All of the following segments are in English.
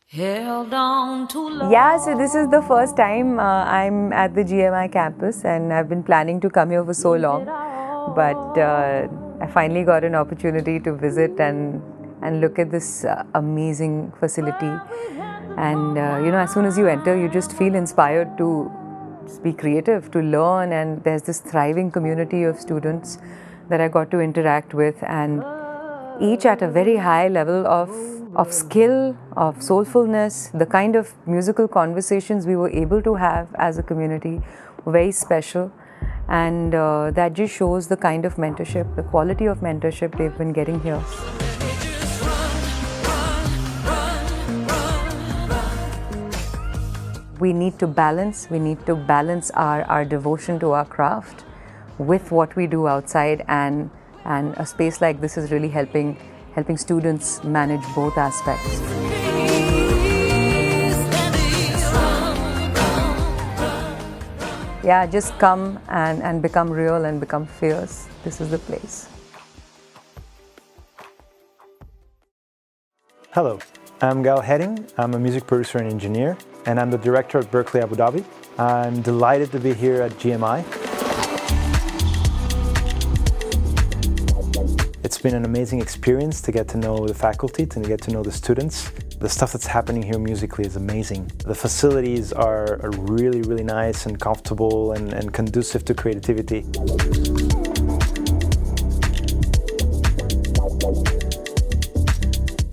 Held on to love. Yeah, so this is the first time I'm at the GMI campus, and I've been planning to come here for so long. But I finally got an opportunity to visit and look at this amazing facility. And as soon as you enter, you just feel inspired to be creative, to learn. And there's this thriving community of students that I got to interact with, and each at a very high level of skill, of soulfulness. The kind of musical conversations we were able to have as a community were very special, and that just shows the kind of mentorship, the quality of mentorship they've been getting here. We need to balance our devotion to our craft with what we do outside, and a space like this is really helping students manage both aspects. Yeah, just come and become real and become fierce. This is the place. Hello, I'm Gal Heading. I'm a music producer and engineer, and I'm the director at Berkeley Abu Dhabi. I'm delighted to be here at GMI. It's been an amazing experience to get to know the faculty, to get to know the students. The stuff that's happening here musically is amazing. The facilities are really, really nice and comfortable and conducive to creativity.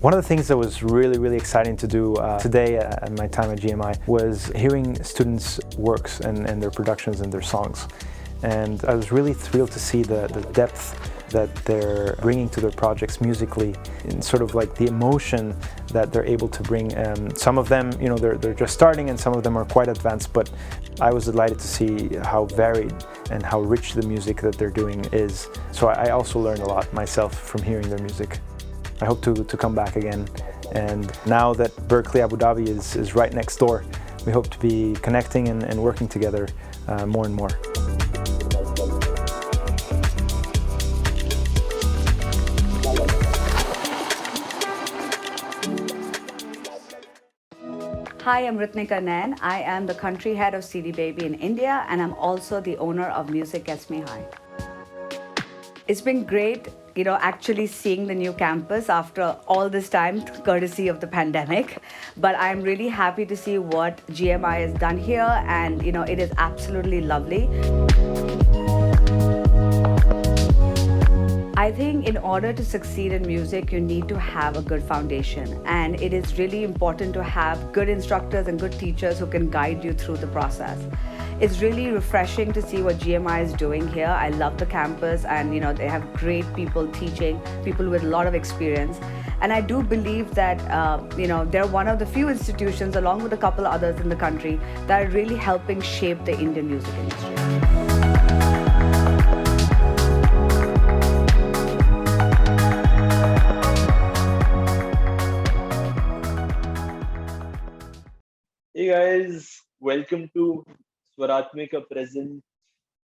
One of the things that was really, really exciting to do today at my time at GMI was hearing students' works and their productions and their songs. And I was really thrilled to see the depth that they're bringing to their projects musically, and sort of like the emotion that they're able to bring. Some of them, they're just starting, and some of them are quite advanced, but I was delighted to see how varied and how rich the music that they're doing is. So I also learned a lot myself from hearing their music. I hope to come back again, and now that Berkeley Abu Dhabi is right next door, we hope to be connecting and working together more and more. Hi, I'm Ritnika Nain. I am the country head of CD Baby in India, and I'm also the owner of Music Gets Me High. It's been great, actually seeing the new campus after all this time, courtesy of the pandemic. But I'm really happy to see what GMI has done here, and it is absolutely lovely. I think in order to succeed in music, you need to have a good foundation. And it is really important to have good instructors and good teachers who can guide you through the process. It's really refreshing to see what GMI is doing here. I love the campus, and they have great people teaching, people with a lot of experience. And I do believe that they're one of the few institutions, along with a couple others in the country, that are really helping shape the Indian music industry. Hey guys, welcome to Swaratmika' present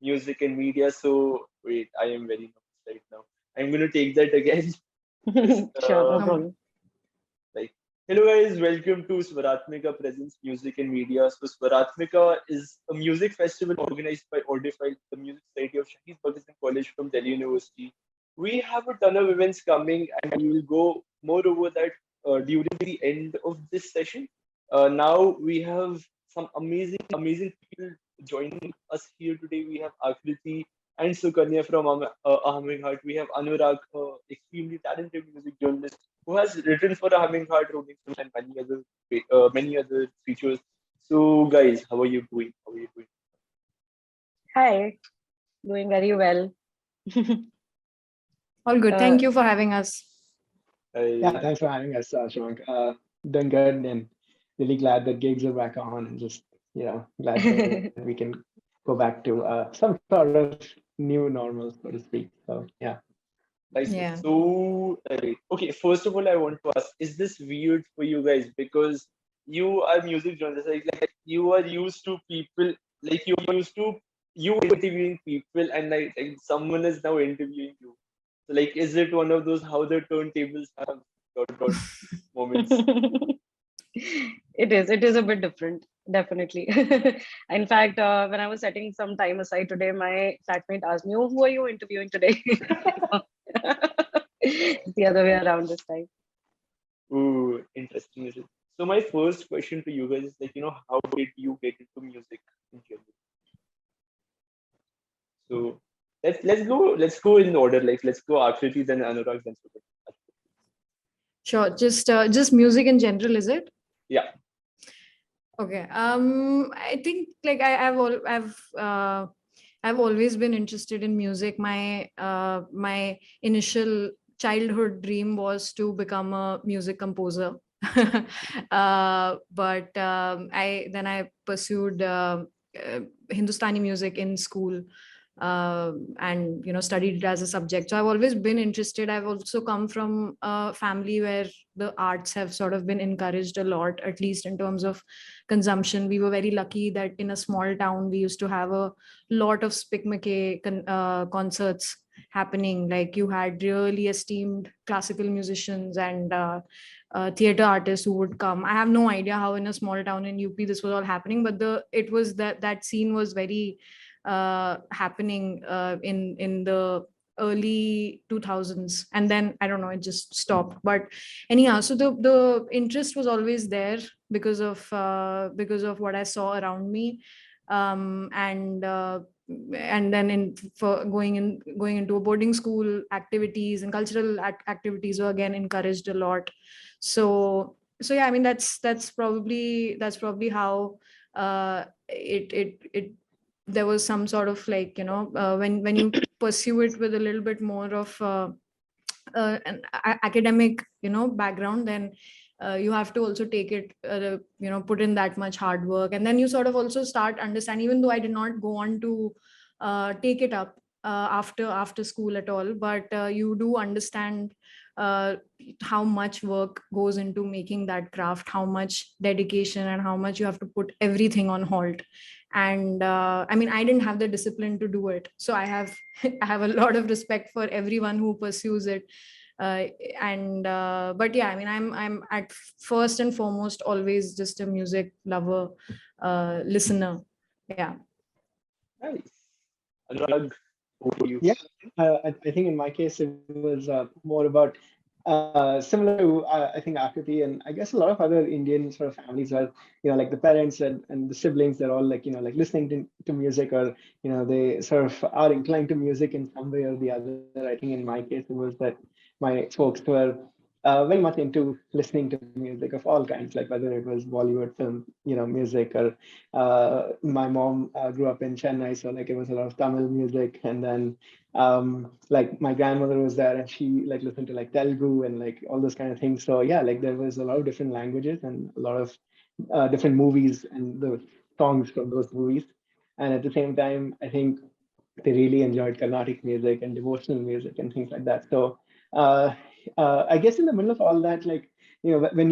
music and media. So wait, I am very nervous right now. I'm gonna take that again. Sure, no problem. Hello guys, welcome to Swaratmika' presents music and media. So Swaratmika is a music festival organized by Audify, the Music Society of Shahid Pakistan College from Delhi University. We have a ton of events coming, and we will go more over that during the end of this session. Now we have some amazing people joining us here today. We have Aakriti and Sukanya from Humming Heart. We have Anurag, extremely talented music journalist who has written for Humming Heart, Rolling Stone, and many other features. So, guys, how are you doing? Hi, doing very well. All good. Thank you for having us. Yeah, thanks for having us, Shivang. Doing good, and really glad that gigs are back on, and just glad that we can go back to some sort of new normal, so to speak. So yeah. Nice. Yeah. So, okay, first of all, I want to ask, is this weird for you guys? Because you are music journalists, like you are used to people, like you're used to you interviewing people, and like someone is now interviewing you. So, is it one of those how the turntables have dot moments? It is a bit different, definitely. In fact, when I was setting some time aside today, my flatmate asked me, "Oh, who are you interviewing today?" It's the other way around this time. Ooh, interesting. So my first question to you guys is like, how did you get into music in general? So let's go in order. Like let's go Aakriti, then Anurag, then Sukanya. Sure. Just music in general, is it? Yeah. Okay. I think like I've always been interested in music. My initial childhood dream was to become a music composer. But I pursued Hindustani music in school, and studied it as a subject. So I've always been interested. I've also come from a family where the arts have sort of been encouraged a lot, at least in terms of consumption. We were very lucky that in a small town we used to have a lot of Spick McKay concerts happening. Like you had really esteemed classical musicians and theater artists who would come. I have no idea how in a small town in UP this was all happening, but it was that scene was very happening in the early 2000s, and then I don't know, it just stopped. But anyhow, so the interest was always there because of what I saw around me, and then for going into a boarding school, activities and cultural activities were again encouraged a lot. So yeah, I mean that's probably how it there was some sort of like, when you pursue it with a little bit more of an academic background, then you have to also take it, put in that much hard work, and then you sort of also start understanding, even though I did not go on to take it up after school at all, but you do understand uh, how much work goes into making that craft, how much dedication, and how much you have to put everything on halt. And I mean, I didn't have the discipline to do it, so I have I have a lot of respect for everyone who pursues it. uh, and But yeah, I mean, I'm at first and foremost always just a music lover, listener. Yeah. Nice. Anurag, over to you. Yeah, I think in my case it was more about similar to I think Akriti and I guess a lot of other Indian sort of families where like the parents and the siblings, they're all like like listening to music, or they sort of are inclined to music in some way or the other. I think in my case it was that my folks were very much into listening to music of all kinds, like whether it was Bollywood film, music, or my mom grew up in Chennai, so like it was a lot of Tamil music, and then like my grandmother was there, and she like listened to like Telugu and like all those kind of things. So yeah, like there was a lot of different languages and a lot of different movies and the songs from those movies. And at the same time, I think they really enjoyed Carnatic music and devotional music and things like that. So uh, I guess in the middle of all that, like when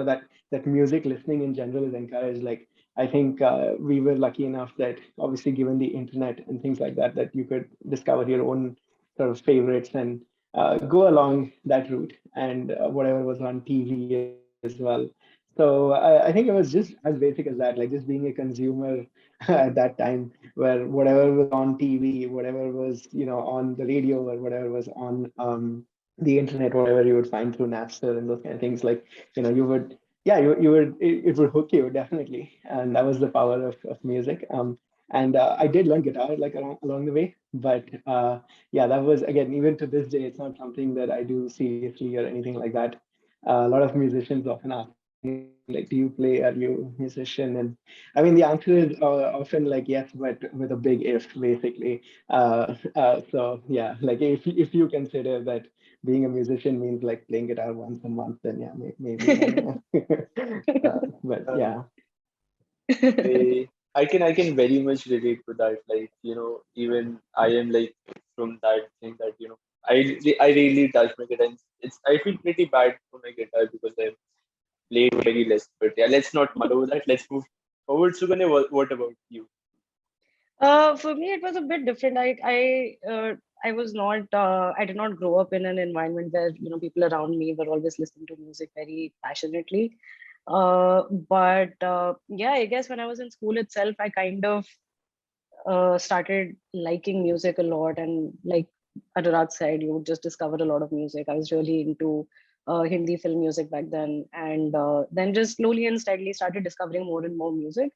that that music listening in general is encouraged, like I think we were lucky enough that obviously given the internet and things like that, that you could discover your own sort of favorites and go along that route, and whatever was on TV as well. So I think it was just as basic as that, like just being a consumer at that time, where whatever was on TV, whatever was on the radio, or whatever was on the internet, whatever you would find through Napster and those kind of things, like you would, yeah, you would, it would hook you definitely, and that was the power of music. And I did learn guitar like along the way, but yeah, that was again, even to this day, it's not something that I do seriously or anything like that. A lot of musicians often ask me, like, do you play? Are you a musician? And I mean, the answer is often like yes, but with a big if, basically. So yeah, like if you consider that being a musician means like playing guitar once a month, then yeah, maybe. I don't know. But yeah. I can very much relate to that. Like, even I am like from that thing that, I really touch my guitar. And I feel pretty bad for my guitar because I played very less. But yeah, let's not mull over that. Let's move forward. Suganya, what about you? For me, it was a bit different. was not, I did not grow up in an environment where, people around me were always listening to music very passionately. But yeah, I guess when I was in school itself, I kind of started liking music a lot. And like Anurag said, you would just discover a lot of music. I was really into Hindi film music back then. And then just slowly and steadily started discovering more and more music.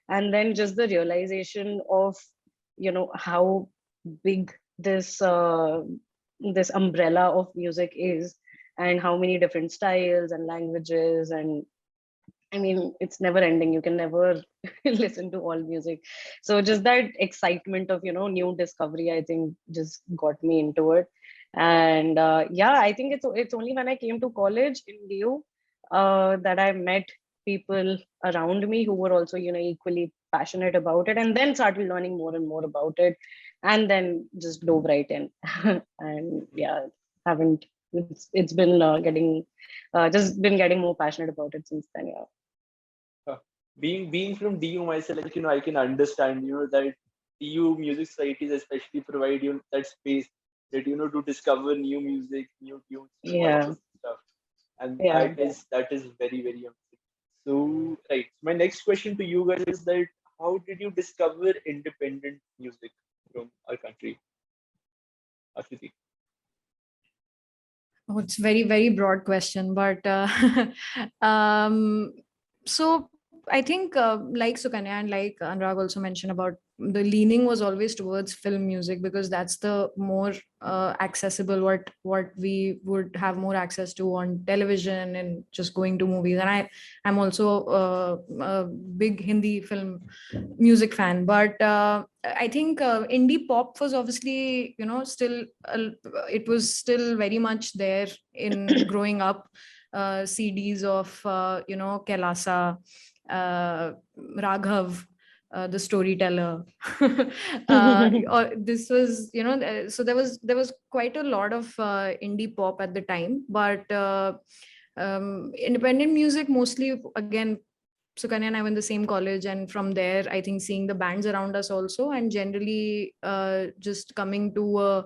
And then just the realization of, how big this umbrella of music is, and how many different styles and languages. And I mean, it's never ending. You can never listen to all music. So just that excitement of, new discovery, I think just got me into it. And yeah, I think it's only when I came to college in DU that I met people around me who were also, equally passionate about it, and then started learning more and more about it, and then just dove right in. And yeah, haven't it's been getting just been getting more passionate about it since then. Yeah. Being from DU myself, like, I can understand, that DU music societies especially provide you that space that, to discover new music, new tunes, new Yeah. artists and stuff. And Yeah. that is very, very amazing. So, right. My next question to you guys is that how did you discover independent music from our country? Aakriti. Oh, it's very, very broad question, but so I think like Sukanya and like Anurag also mentioned about, the leaning was always towards film music, because that's the more accessible, what we would have more access to on television and just going to movies. And I'm also a big Hindi film music fan, but I think indie pop was obviously, still it was still very much there in growing up. CDs of Kailasa, Raghav, the storyteller. This was, so there was quite a lot of indie pop at the time, but independent music mostly, again, Sukanya and I were in the same college, and from there, I think seeing the bands around us also, and generally just coming to uh,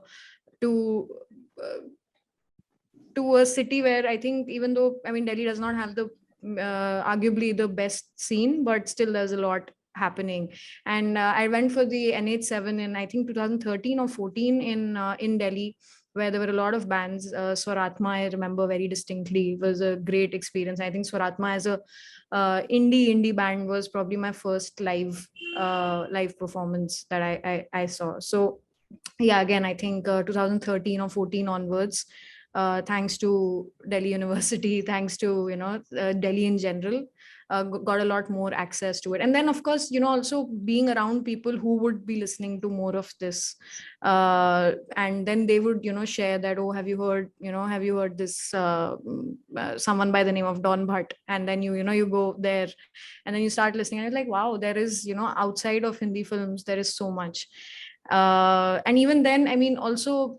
to a city where I think, even though, I mean, Delhi does not have the arguably the best scene, but still there's a lot happening. And I went for the NH7 in, I think, 2013 or 14 in Delhi, where there were a lot of bands. Swaratma, I remember very distinctly. It was a great experience. I think Swaratma as a indie band was probably my first live performance that I saw. So yeah, again, I think 2013 or 14 onwards, thanks to Delhi University, thanks to Delhi in general, got a lot more access to it. And then, of course, also being around people who would be listening to more of this, and then they would share that, oh, have you heard this someone by the name of Don Bhatt? And then you go there, and then you start listening, and it's like, wow, there is, outside of Hindi films, there is so much. And even then, I mean, also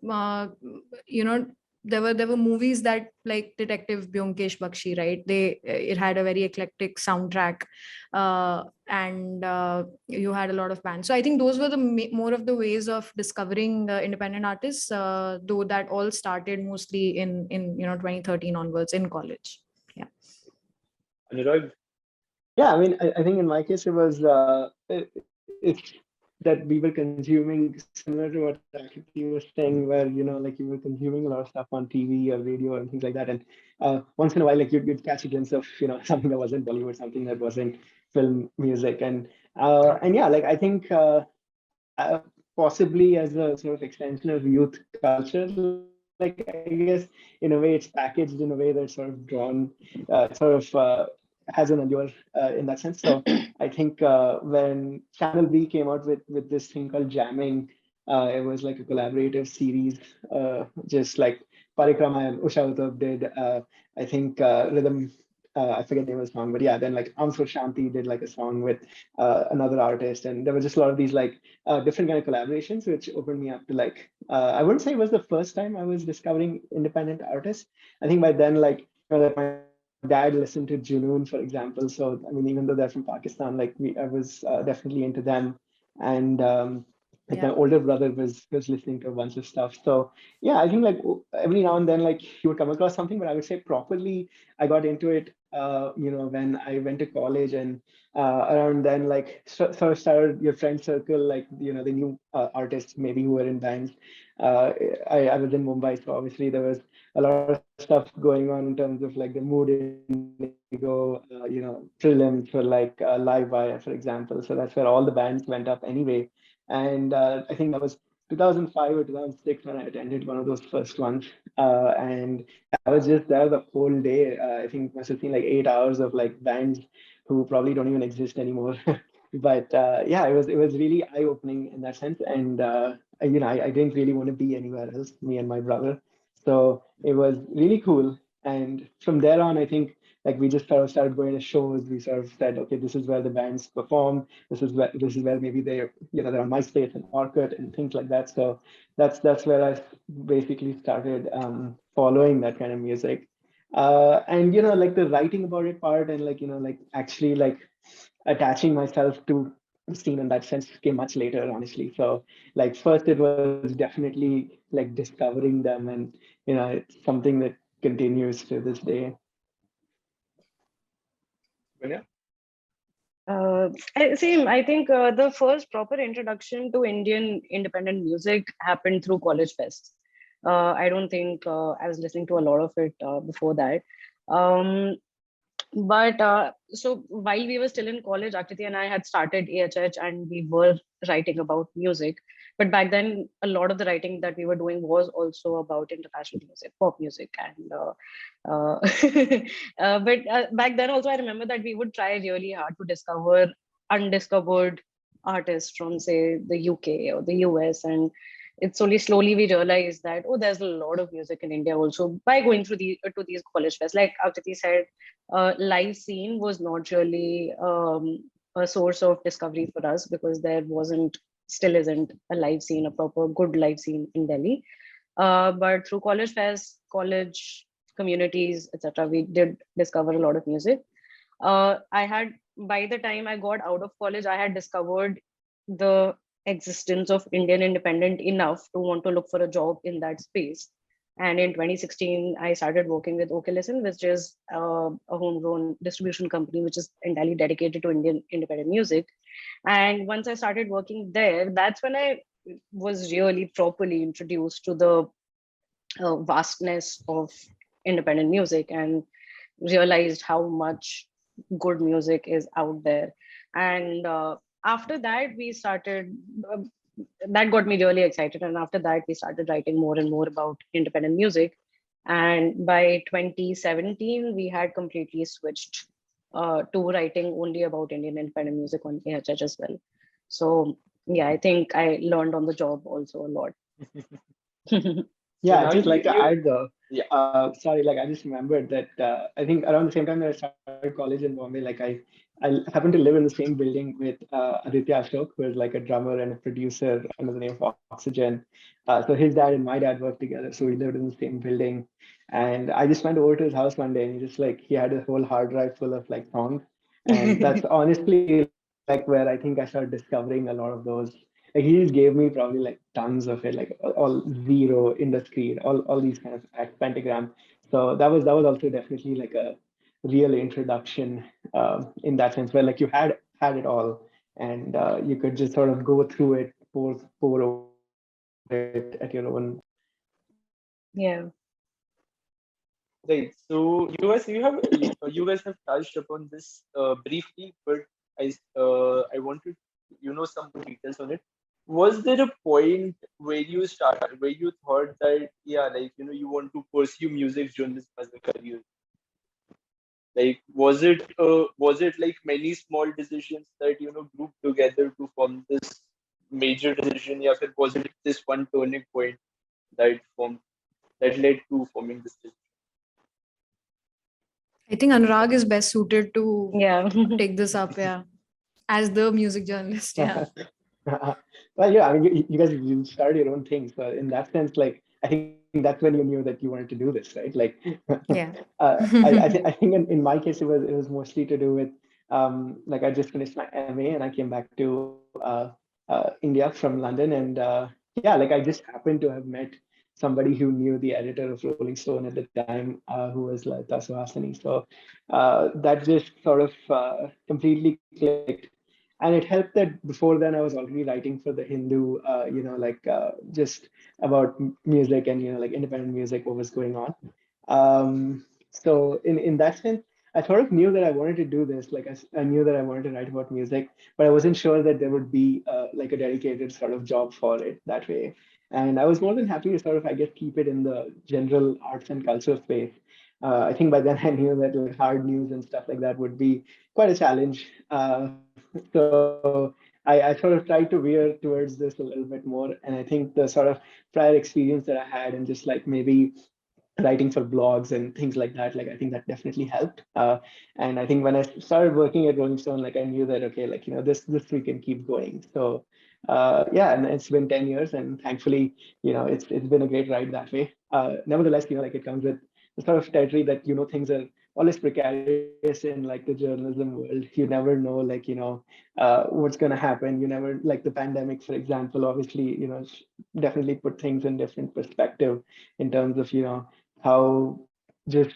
there were movies that, like Detective Byomkesh Bakshi, right? It had a very eclectic soundtrack, and you had a lot of bands. So I think those were the more of the ways of discovering independent artists, though that all started mostly in 2013 onwards in college. Yeah. Anurag? Yeah, I mean, I think in my case, it was it's that we were consuming similar to what Akriti was saying, where like you were consuming a lot of stuff on TV or radio and things like that, and once in a while, like you'd catch a glimpse of something that wasn't Bollywood, something that wasn't film music, and yeah, like I think possibly as a sort of extension of youth culture, like I guess in a way it's packaged in a way that's sort of drawn, has an allure in that sense. So I think when Channel V came out with this thing called Jamming, it was like a collaborative series, just like Parikrama and Usha Uttab did. I think Rhythm, I forget the name of the song, but yeah, then like Amsur Shanti did like a song with another artist, and there were just a lot of these like different kind of collaborations, which opened me up to like I wouldn't say it was the first time I was discovering independent artists. I think by then, like like my dad listened to Junoon, for example. So I mean, even though they're from Pakistan, like I was definitely into them, and Like Yeah. my older brother was listening to a bunch of stuff. So yeah, I think like every now and then like you would come across something, but I would say properly I got into it when I went to college, and around then like sort of started your friend circle, like the new artists maybe who were in bands. uh, I was in Mumbai, so obviously there was a lot of stuff going on in terms of like the Mood Indigo prelims for like Live Wire, for example. So that's where all the bands went up anyway. And I think that was 2005 or 2006 when I attended one of those first ones. And I was just there the whole day. I think must have seen like 8 hours of like bands who probably don't even exist anymore. But yeah, it was really eye opening in that sense. And I didn't really want to be anywhere else, me and my brother. So it was really cool. And from there on, I think like we just sort of started going to shows. We sort of said, okay, this is where the bands perform. This is where maybe they're on MySpace and Orkut and things like that. So that's where I basically started following that kind of music. And like the writing about it part, and like like actually like attaching myself to the scene in that sense came much later, honestly. So like first it was definitely like discovering them, and it's something that continues to this day. Sukanya? Same. I think the first proper introduction to Indian independent music happened through college fests. I don't think I was listening to a lot of it before that. Um, but so while we were still in college, Akriti and I had started AHH and we were writing about music. But back then, a lot of the writing that we were doing was also about international music, pop music, and but back then also I remember that we would try really hard to discover undiscovered artists from say the UK or the US, and it's only slowly we realized that there's a lot of music in India also by going through to these college fests. Like Akriti said, live scene was not really a source of discovery for us because there wasn't, still isn't a live scene, a proper good live scene in Delhi. But through college fairs, college communities, etc., we did discover a lot of music. I had, by the time I got out of college, I had discovered the existence of Indian independent enough to want to look for a job in that space. And in 2016, I started working with OK Listen, which is a homegrown distribution company, which is entirely dedicated to Indian independent music. And once I started working there, that's when I was really properly introduced to the vastness of independent music and realized how much good music is out there. And after that, we started. That got me really excited, and after that, we started writing more and more about independent music. And by 2017, we had completely switched to writing only about Indian independent music on AHH as well. So yeah, I think I learned on the job also a lot. Yeah, now I'd just like to add though, yeah. sorry, like I just remembered that I think around the same time that I started college in Bombay, like I happened to live in the same building with Aditya Ashok, who is like a drummer and a producer under the name of Oxygen. So his dad and my dad worked together, so we lived in the same building. And I just went over to his house one day, and he had a whole hard drive full of like songs, and that's honestly like where I think I started discovering a lot of those. Like he just gave me probably like tons of it, like all zero, industry, all these kind of pentagram. So that was also definitely like a real introduction in that sense, where like you had it all, and you could just sort of go through it, pour over it at your own pace. Yeah. Right. So you guys have touched upon this briefly, but I wanted some more details on it. Was there a point where you thought that you want to pursue music journalism as a career? Like was it like many small decisions that grouped together to form this major decision? Yeah, or was it this one turning point that led to forming this decision? I think Anurag is best suited to Yeah. take this up, yeah, as the music journalist. Yeah. Well, yeah, I mean, you guys you started your own thing, so in that sense, like I think that's when you knew that you wanted to do this, right? Like, Yeah. I think in my case it was mostly to do with like I just finished my MA and I came back to India from London, and yeah, like I just happened to have met somebody who knew the editor of Rolling Stone at the time, who was Lalita Suhasini. So that just sort of completely clicked. And it helped that before then I was already writing for the Hindu, just about music and, like independent music, what was going on. So in that sense, I sort of knew that I wanted to do this. Like I knew that I wanted to write about music, but I wasn't sure that there would be like a dedicated sort of job for it that way. And I was more than happy to sort of, I guess, keep it in the general arts and culture space. I think by then I knew that like hard news and stuff like that would be quite a challenge. So I sort of tried to veer towards this a little bit more. And I think the sort of prior experience that I had and just like maybe writing for blogs and things like that, like I think that definitely helped. And I think when I started working at Rolling Stone, like I knew that okay, like this we can keep going. So yeah, and it's been 10 years, and thankfully, it's been a great ride that way. Nevertheless, like it comes with the sort of territory that things are always precarious in like the journalism world. You never know, like what's going to happen. You never, like the pandemic, for example, obviously definitely put things in different perspective in terms of how just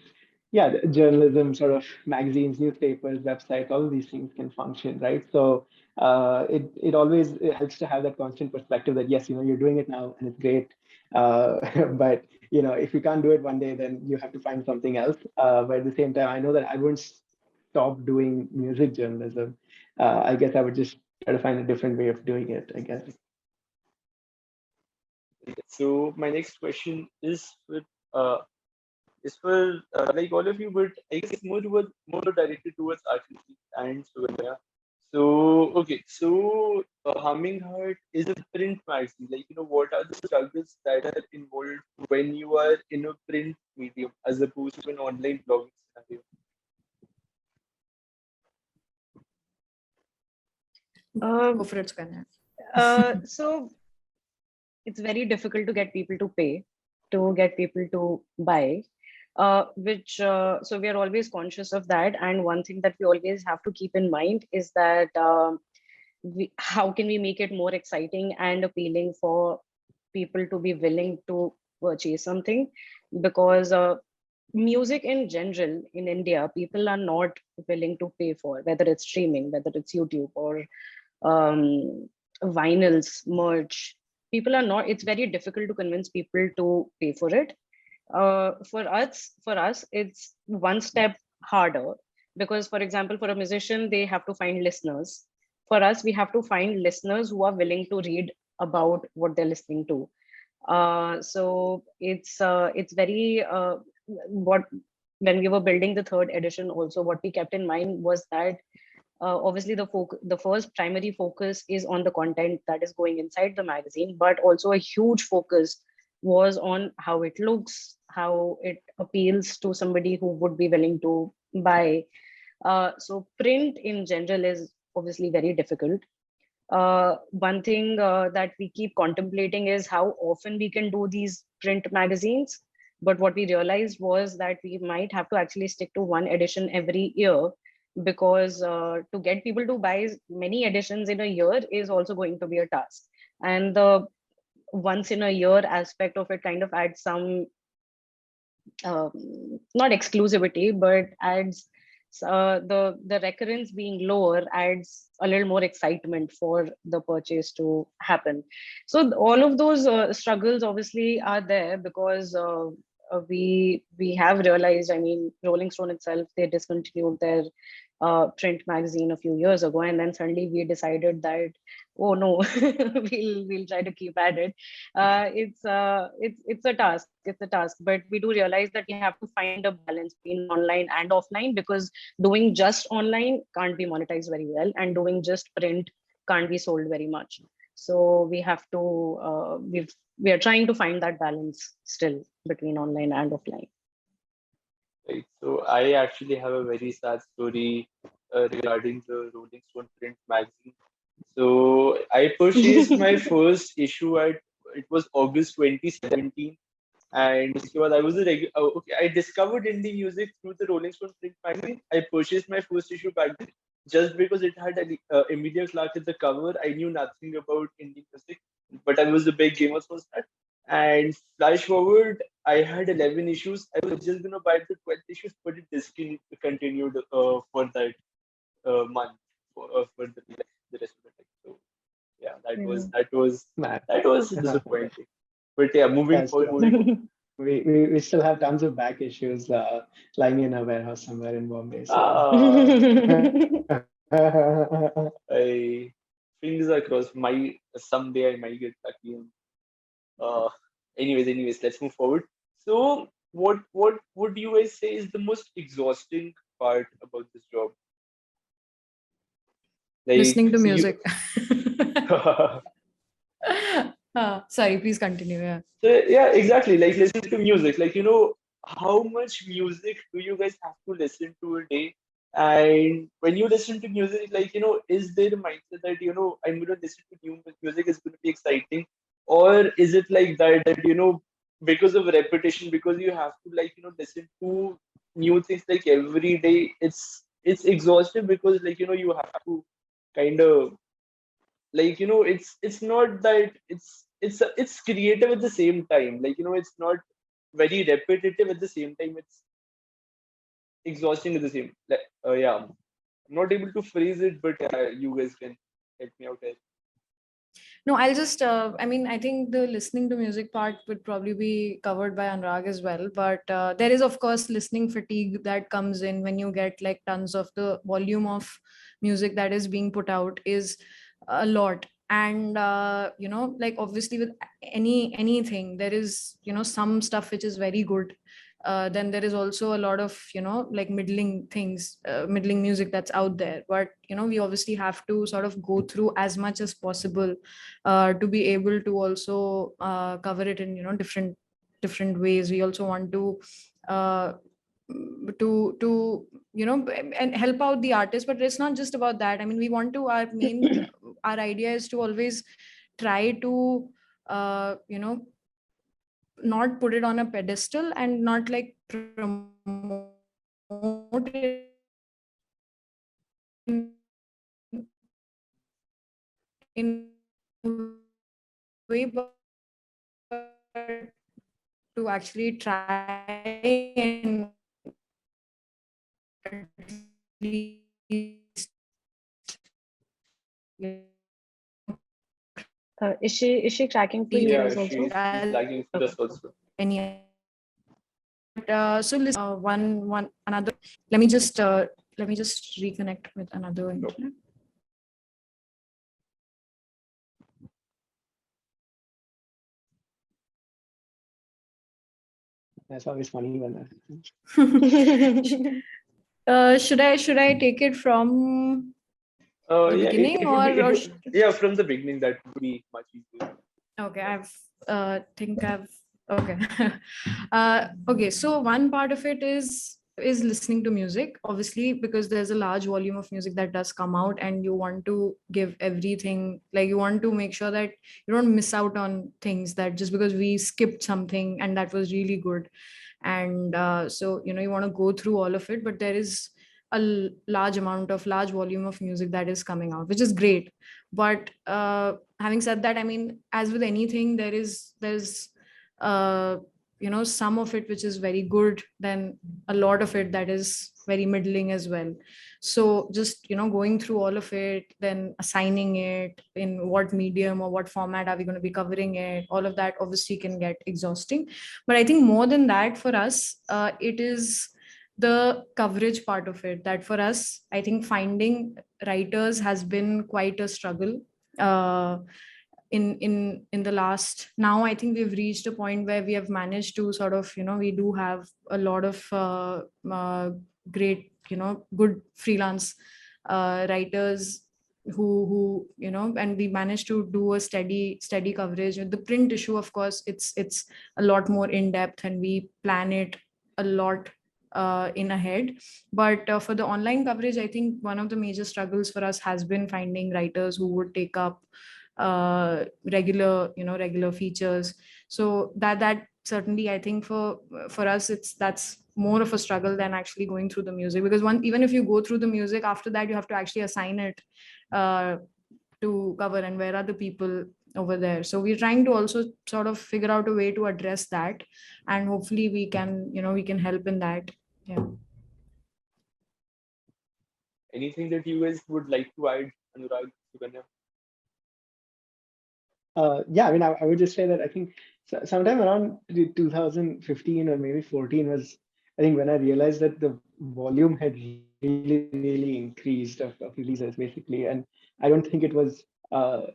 yeah, the journalism, sort of magazines, newspapers, websites, all of these things can function, right? So it always it helps to have that constant perspective that yes, you're doing it now and it's great, but if you can't do it one day, then you have to find something else. But at the same time, I know that I won't stop doing music journalism. I guess I would just try to find a different way of doing it, I guess. So my next question is for like all of you, but I guess more directed towards Aakriti and Sukanya. So okay, so Humming Heart is a print magazine. Like what are the struggles that are involved when you are in a print medium as opposed to an online blogging scenario? Go for it, Sukanya. So it's very difficult to get people to pay, to get people to buy, which so we are always conscious of that. And one thing that we always have to keep in mind is that how can we make it more exciting and appealing for people to be willing to purchase something? Because music in general in India, people are not willing to pay for, whether it's streaming, whether it's YouTube or vinyls, merch. People are not, it's very difficult to convince people to pay for it. For us, it's one step harder because, for example, for a musician, they have to find listeners. For us, we have to find listeners who are willing to read about what they're listening to. So it's very what when we were building the third edition, also what we kept in mind was that obviously the first primary focus is on the content that is going inside the magazine, but also a huge focus was on how it looks, how it appeals to somebody who would be willing to buy. So print in general is obviously very difficult. One thing that we keep contemplating is how often we can do these print magazines. But what we realized was that we might have to actually stick to one edition every year, because to get people to buy many editions in a year is also going to be a task. And the once in a year aspect of it kind of adds some not exclusivity, but adds the recurrence being lower adds a little more excitement for the purchase to happen. So all of those struggles obviously are there because we have realized, I mean, Rolling Stone itself, they discontinued their print magazine a few years ago, and then suddenly we decided that, oh no, we'll try to keep at it. It's a task. It's a task, but we do realize that we have to find a balance between online and offline, because doing just online can't be monetized very well, and doing just print can't be sold very much. So we have to we are trying to find that balance still between online and offline. Right. So I actually have a very sad story regarding the Rolling Stone print magazine. So I purchased my first issue at it was August 2017, and उसके बाद I was okay. I discovered indie music through the Rolling Stone print magazine. I purchased my first issue back then. just because it had Emilia Clarke at the cover, I knew nothing about indie music, but I was a big Game of Thrones fan. And flash forward, I had 11 issues. I was just gonna buy the 12th issues, but it discontinued for that month for the rest of the time. So yeah, Man. that was disappointing. But yeah, moving That's forward, true. We still have tons of back issues lying in a warehouse somewhere in Bombay. So. I fingers are crossed. Someday I might get lucky. Uh, anyways, let's move forward. So, what would you guys say is the most exhausting part about this job? Like, Listening to so music. so Sorry, please continue. Yeah. yeah, exactly. Like listening to music. Like, how much music do you guys have to listen to a day? And when you listen to music, like, is there a mindset that, I'm going to listen to new music is going to be exciting? Or is it like that, because of repetition, because you have to, like, listen to new things like every day, it's exhausting because, like, you have to kind of, like, it's not that it's creative at the same time. Like, it's not very repetitive at the same time. It's exhausting at the same. Like, yeah, I'm not able to phrase it, but you guys can help me out here. No, I'll just, I think the listening to music part would probably be covered by Anurag as well. But there is, of course, listening fatigue that comes in when you get like tons of the volume of music that is being put out is a lot. And, like obviously with anything, there is, some stuff which is very good. Then there is also a lot of like middling things, middling music that's out there, but we obviously have to sort of go through as much as possible to be able to also cover it in different ways. We also want to uh, to and help out the artist, but it's not just about that. I mean, we want to, our idea is to always try to not put it on a pedestal and not like promote it in a way, but to actually try and at least, Is she tracking for you Yeah, guys also? she's lagging for us also. any so listen, one another. Let me just reconnect with another internet. That's always funny when Should I take it from the Yeah, beginning, yeah, from the beginning, that would be much easier. Okay, I've okay. Okay, so one part of it is listening to music, obviously, because there's a large volume of music that does come out, and you want to give everything, like you want to make sure that you don't miss out on things, that just because we skipped something and that was really good. And so you want to go through all of it, but there is a large volume of music that is coming out, which is great. But having said that, I mean, as with anything, there's some of it which is very good, then a lot of it that is very middling as well. So just going through all of it, then assigning it in what medium or what format are we going to be covering it, all of that obviously can get exhausting. But I think more than that, for us, it is the coverage part of it, that for us, I think finding writers has been quite a struggle. In the last, now I think we've reached a point where we have managed to sort of, we do have a lot of great, good freelance writers who and we managed to do a steady coverage. The print issue, of course, it's a lot more in depth, and we plan it a lot in ahead. But for the online coverage, I think one of the major struggles for us has been finding writers who would take up regular features. So that certainly, I think for us, that's more of a struggle than actually going through the music, because even if you go through the music, after that you have to actually assign it to cover, and where are the people over there. So we're trying to also sort of figure out a way to address that, and hopefully we can help in that. Yeah. Anything that you guys would like to add, Anurag, Sukanya? Yeah, I mean, I would just say that I think sometime around 2015 or maybe 14 was, I think, when I realized that the volume had really increased of releases, basically. And I don't think it was, I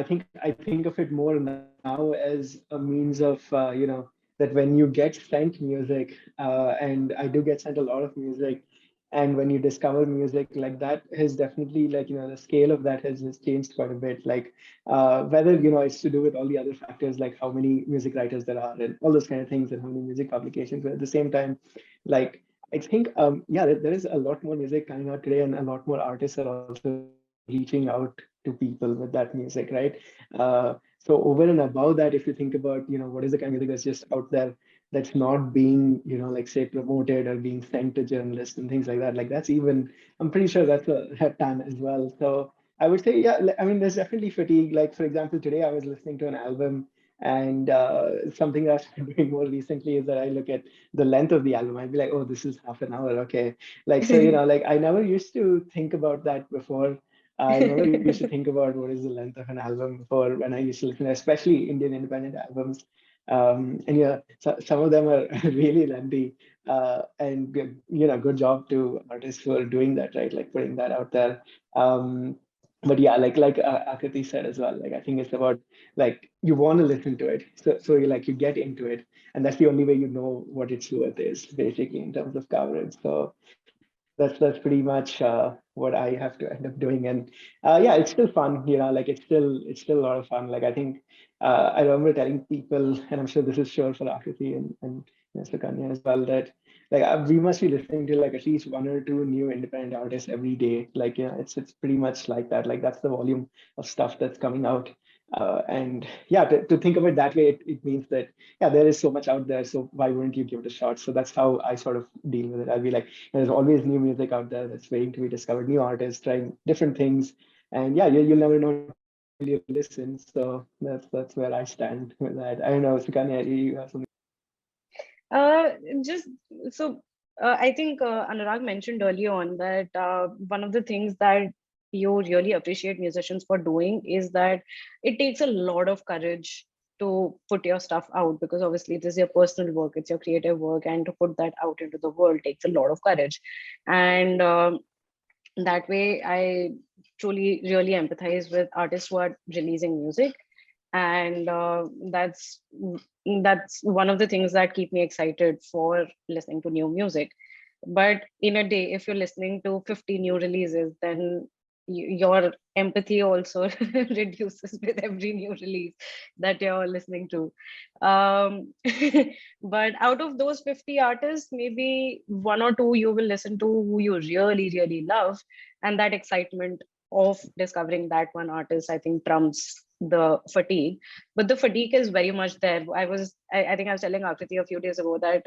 think of it more now as a means of, that when you get sent music, and I do get sent a lot of music, and when you discover music, like that has definitely, like, the scale of that has changed quite a bit. Like, whether it's to do with all the other factors, like how many music writers there are and all those kind of things, and how many music publications. But at the same time, like, I think there is a lot more music coming out today, and a lot more artists are also reaching out to people with that music, right? So over and above that, if you think about what is the kind of music that's just out there, that's not being like, say, promoted or being sent to journalists and things like that, like that's even, I'm pretty sure that's a ton as well. So I would say, yeah, I mean, there's definitely fatigue. Like, for example, today I was listening to an album, and something that I've been doing more recently is that I look at the length of the album. I'd be like, oh, this is half an hour. Okay. Like, so, like, I never used to think about that before. I never used to think about what is the length of an album before, when I used to listen, especially Indian independent albums. And yeah, some of them are really lengthy. And good job to artists who are doing that, right? Like, putting that out there. But yeah, like Aakriti said as well, like, I think it's about, like, you want to listen to it, so you get into it, and that's the only way you know what its worth is, basically, in terms of coverage. So that's pretty much what I have to end up doing. And yeah, it's still fun, like, it's still a lot of fun. Like, I think I remember telling people, and I'm sure this is sure for Akriti and Sukanya as well, that, like, we must be listening to, like, at least one or two new independent artists every day. Like, it's pretty much like that. Like, that's the volume of stuff that's coming out. And yeah, to think of it that way, it means that, yeah, there is so much out there, so why wouldn't you give it a shot? So that's how I sort of deal with it. I'll be like, there's always new music out there that's waiting to be discovered, new artists trying different things, and yeah, you'll never know till you listen. So that's where I stand with that. I don't know, Sukanya, you have something? Uh, just so I think Anurag mentioned earlier on that one of the things that you really appreciate musicians for doing is that it takes a lot of courage to put your stuff out, because obviously it is your personal work, it's your creative work, and to put that out into the world takes a lot of courage. And that way, I truly really empathize with artists who are releasing music, and that's one of the things that keep me excited for listening to new music. But in a day, if you're listening to 50 new releases, then your empathy also reduces with every new release that you're listening to. But out of those 50 artists, maybe one or two you will listen to who you really really love, and that excitement of discovering that one artist, I think, trumps the fatigue. But the fatigue is very much there. I think I was telling Akriti a few days ago that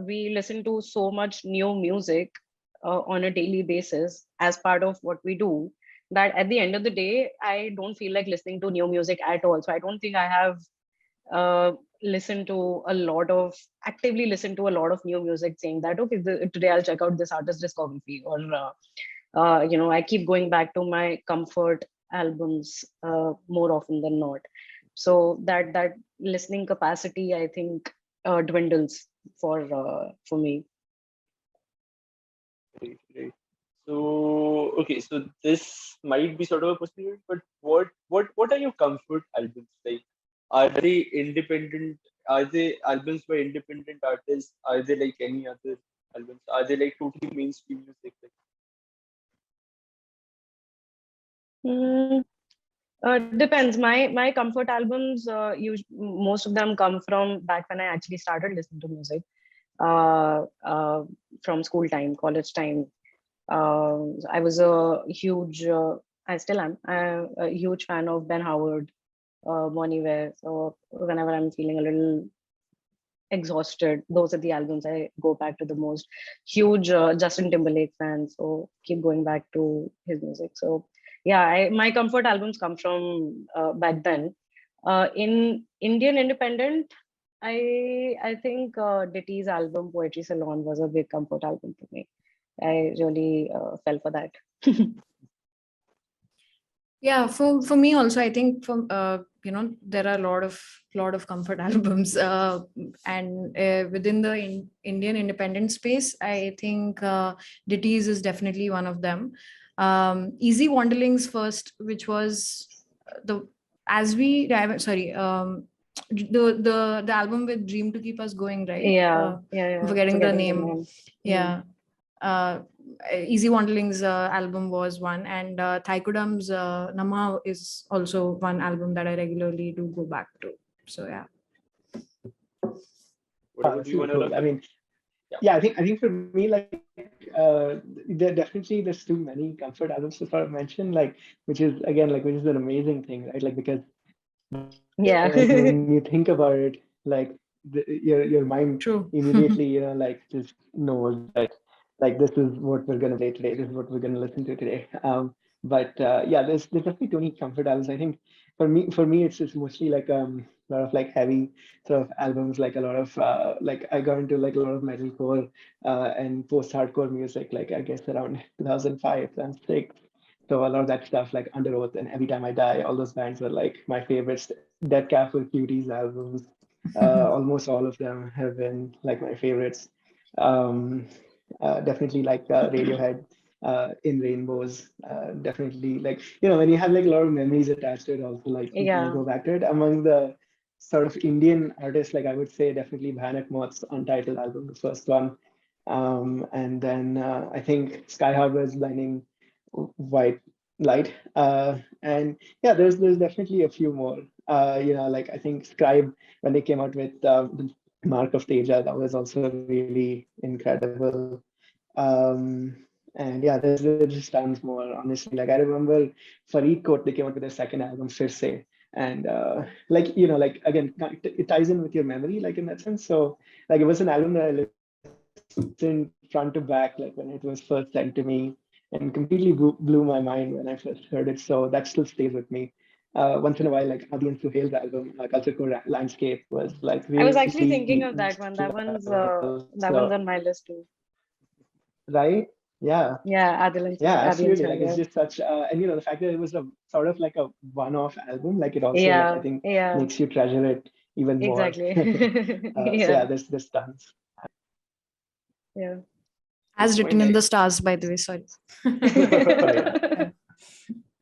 we listen to so much new music on a daily basis as part of what we do, that at the end of the day, I don't feel like listening to new music at all. So I don't think I have listened to a lot of actively listened to a lot of new music, saying that, okay, today I'll check out this artist discography, or I keep going back to my comfort albums more often than not. So that listening capacity, I think, dwindles for me. Great, great. So okay, so this might be sort of a personal, but what are your comfort albums like? Are they independent? Are they albums by independent artists? Are they like any other albums? Are they like totally mainstream music? Like, Mm, depends. My comfort albums, most of them come from back when I actually started listening to music, uh, uh, from school time, college time. I was a huge, I still am, a huge fan of Ben Howard, Bon Iver. So whenever I'm feeling a little exhausted. Those are the albums I go back to the most. Huge Justin Timberlake fan, so keep going back to his music. So yeah, my comfort albums come from back then. In Indian independent, I think Ditty's album Poetry Salon was a big comfort album for me. I really fell for that. Yeah, for me also, I think from there are a lot of comfort albums, and within the Indian independent space, I think Ditties is definitely one of them. Easy Wanderlings first, which was the as we sorry the album with Dream to Keep Us Going, right? Yeah. I'm forgetting the name. name. Yeah. Easy Wanderlings album was one, and Thaikudam's Nama is also one album that I regularly do go back to. So yeah. What about you, Super cool. Anurag? I mean, yeah, I think for me, like, there's too many comfort albums to sort of mention, like, which is an amazing thing, right? Like, because Yeah. like, when you think about it, like your mind True. immediately, like, just knows that, like, this is what we're gonna play today, this is what we're gonna listen to today. But yeah, there's definitely too many comfort albums. I think for me it's mostly like a lot of like heavy sort of albums, like a lot of like I got into like a lot of metalcore and post-hardcore music, like I guess around 2005 and 6. So a lot of that stuff, like Under Oath and Every Time I Die, all those bands were like my favorites. Dead Cat for Cuties albums, almost all of them have been like my favorites. Um, Definitely like Radiohead, In Rainbows. Definitely like, when you have like a lot of memories attached to it, also like you kind of Yeah. go back to it. Among the sort of Indian artists, like I would say definitely Bhanak Moth's Untitled album, the first one. And then I think Sky Harbor's Blinding White Light. And yeah, there's definitely a few more. Like I think Scribe, when they came out with the Mark of Teja, that was also really incredible. And yeah, there's just tons more, honestly. Like I remember Farid Kot, they came out with their second album, Firse. And like, like again, it ties in with your memory, like in that sense. So like it was an album that I listened front to back, like when it was first sent to me, and completely blew my mind when I first heard it. So that still stays with me. Once in a while, like Adi and Suhail's album, Culture Core Landscape, was like I was really actually thinking of that one. incredible. That one's on my list too. Right? Yeah. Yeah, Adil and Yeah, Adi and absolutely. Like it's Sohail. just such, and the fact that it was a sort of like a one-off album, like it also, like I Yeah, think, yeah, makes you treasure it even more. exactly. So yeah, Yeah, there's tons. yeah. As So my written in the next, stars, by the way. Sorry. Oh yeah.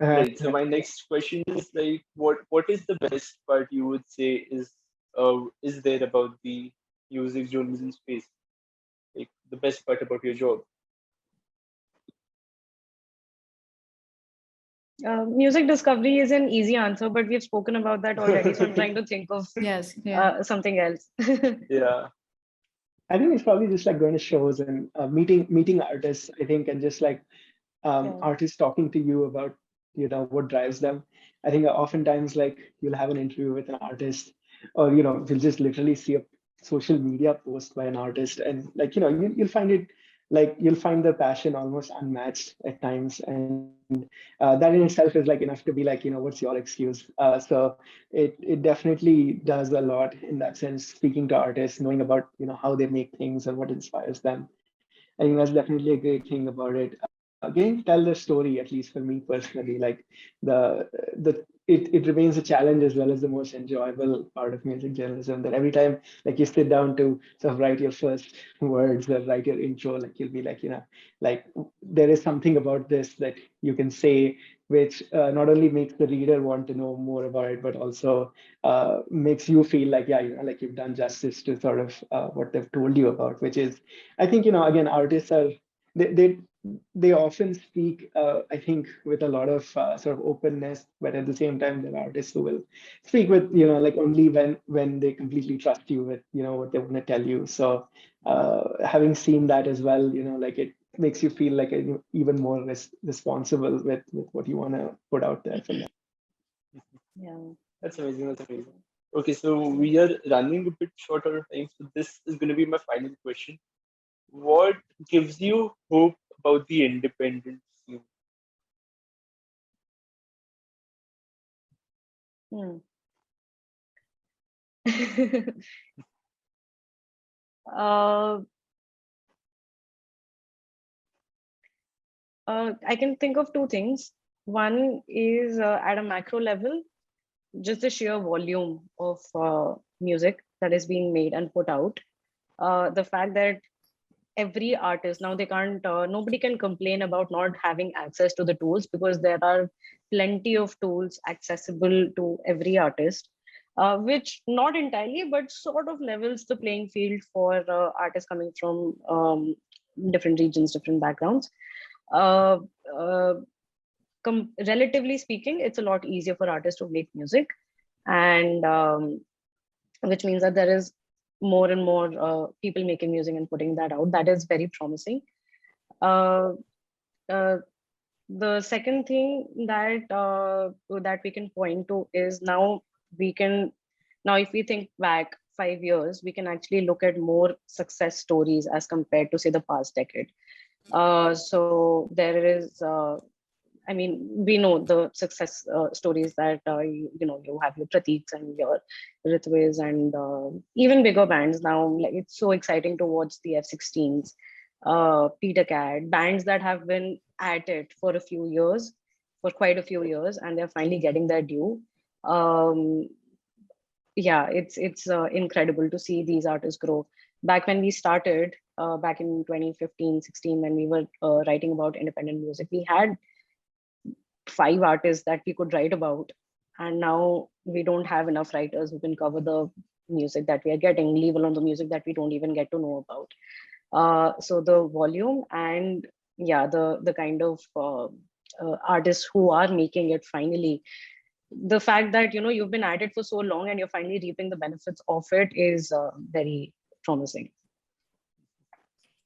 right. So my next question is like, what is the best part you would say is there about the music journalism space? Like the best part about your job? Music discovery is an easy answer, but we've spoken about that already. So I'm trying to think of Yes. Yeah. something else. Yeah. I think it's probably just like going to shows and meeting artists, I think, and just like Yeah. artists talking to you about what drives them. I think oftentimes like you'll have an interview with an artist, or you'll just literally see a social media post by an artist, and like you'll find it, like you'll find the passion almost unmatched at times, and that in itself is like enough to be like, what's your excuse. So it definitely does a lot in that sense, speaking to artists, knowing about how they make things and what inspires them. I think that's definitely a great thing about it. Getting to tell the story, at least for me personally, like it remains a challenge as well as the most enjoyable part of music journalism. That every time, like you sit down to sort of write your first words or write your intro, like you'll be like, like there is something about this that you can say, which not only makes the reader want to know more about it, but also makes you feel like, yeah, like you've done justice to sort of what they've told you about, which is, I think, again, artists are, they they often speak, I think, with a lot of sort of openness, but at the same time, there are artists who will speak with, like only when they completely trust you with, what they want to tell you. So having seen that as well, like it makes you feel like even more responsible with what you want to put out there for them. Yeah. That's amazing. That's amazing. Okay, so we are running a bit short on time, so this is going to be my final question. What gives you hope about the independent scene? Hmm. uh, I can think of two things. One is at a macro level, just the sheer volume of music that is being made and put out. The fact that every artist now, they can't nobody can complain about not having access to the tools, because there are plenty of tools accessible to every artist, which not entirely but sort of levels the playing field for artists coming from different regions, different backgrounds. uh, uh, Relatively speaking, it's a lot easier for artists to make music, and which means that there is more and more people making music and putting that out. That is very promising. uh, uh, the second thing that we can point to is we can now if we think back 5 years, we can actually look at more success stories as compared to say the past decade. So there is I mean, we know the success stories that you have your Pratiks and your Ritviz and even bigger bands now. Like, it's so exciting to watch the F16s, Peter Cat, bands that have been at it for a few years, for quite a few years, and they're finally getting their due. Um, yeah, it's incredible to see these artists grow. Back when we started, back in 2015, 16, when we were writing about independent music, we had 5 artists that we could write about, and now we don't have enough writers who can cover the music that we are getting, leave alone the music that we don't even get to know about. So the volume and yeah, the kind of artists who are making it finally, the fact that you've been at it for so long and you're finally reaping the benefits of it is very promising.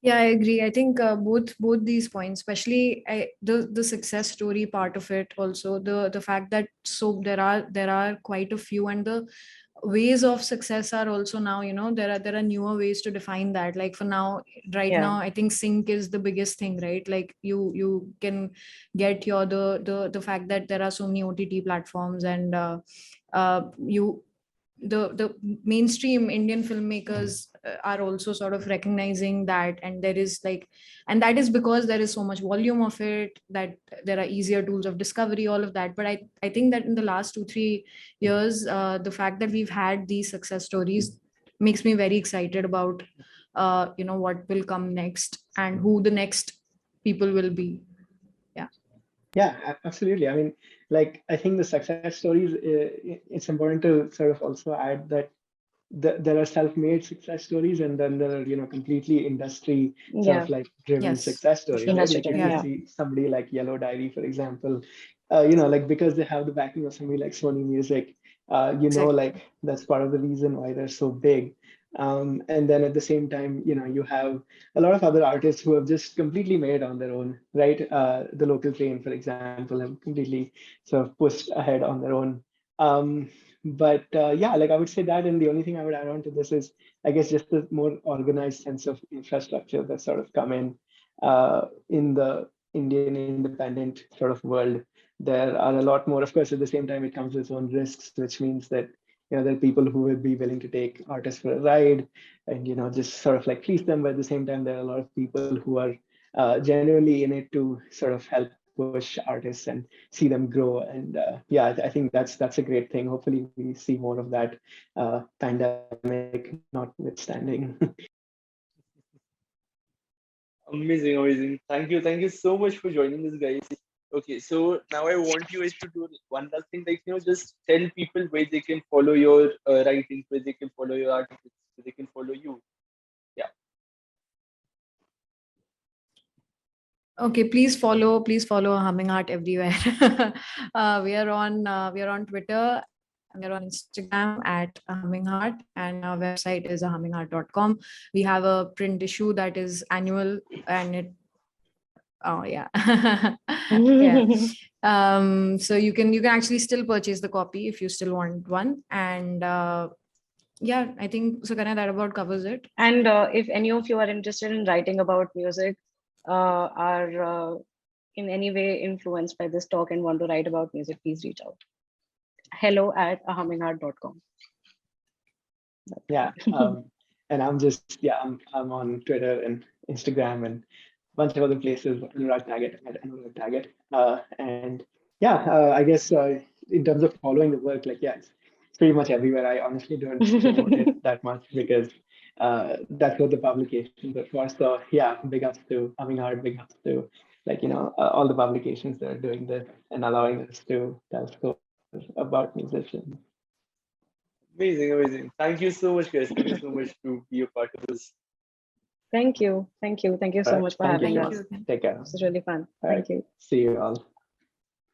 Yeah, I agree. I think both these points, especially the success story part of it, also the fact that so there are quite a few, and the ways of success are also now, there are newer ways to define that. Like for now, right Yeah. now, I think sync is the biggest thing, right? Like you can get the fact that there are so many OTT platforms, and you the mainstream Indian filmmakers are also sort of recognizing that, and there is like, and that is because there is so much volume of it, that there are easier tools of discovery, all of that. But I think that in the last 2-3 years, the fact that we've had these success stories makes me very excited about what will come next and who the next people will be. Yeah, absolutely. I mean, like, I think the success stories, it's important to sort of also add that there are self-made success stories, and then there are, completely industry sort of Yeah. like driven Yes, success stories, right? Industry Like if driven, you yeah, yeah. see somebody like Yellow Diary, for example, like because they have the backing of somebody like Sony Music, exactly. like that's part of the reason why they're so big. And then at the same time, you have a lot of other artists who have just completely made it on their own, right? The Local Train, for example, have completely sort of pushed ahead on their own. Um, but yeah, like I would say that, and the only thing I would add on to this is, I guess, just the more organized sense of infrastructure that's sort of come in the Indian independent sort of world. There are a lot more. Of course, at the same time, it comes with its own risks, which means that there are people who will be willing to take artists for a ride and just sort of like fleece them. But at the same time, there are a lot of people who are genuinely in it to sort of help push artists and see them grow. And yeah, I think that's a great thing. Hopefully, we see more of that, pandemic notwithstanding. Amazing, amazing. Thank you so much for joining us, guys. Okay, so now I want you guys to do one last thing, like just tell people where they can follow your writings, where they can follow your articles, where they can follow you. Yeah. Okay, please follow Humming Heart everywhere. We are on Twitter, we're on Instagram at Humming Heart, and our website is hummingheart.com. We have a print issue that is annual, and it Oh yeah. Yeah. So you can actually still purchase the copy if you still want one. And yeah, I think Sukanya, that about covers it. And if any of you are interested in writing about music, are in any way influenced by this talk and want to write about music, please reach out. hello@ahummingheart.com. Yeah. And I'm on Twitter and Instagram and a bunch of other places. Anurag Tagat at Anurag Tagat. And yeah, I guess in terms of following the work, like it's pretty much everywhere. I honestly don't promote it that much because that's what the publications are for. So yeah, big ups to Humminghart, big ups to all the publications that are doing this and allowing us to tell stories about musicians. Amazing, amazing. Thank you so much, guys. Thank you so much to be a part of this. Thank you so much for Thank you having so us. much. Take care. This is really fun. All right. Thank you. See you all.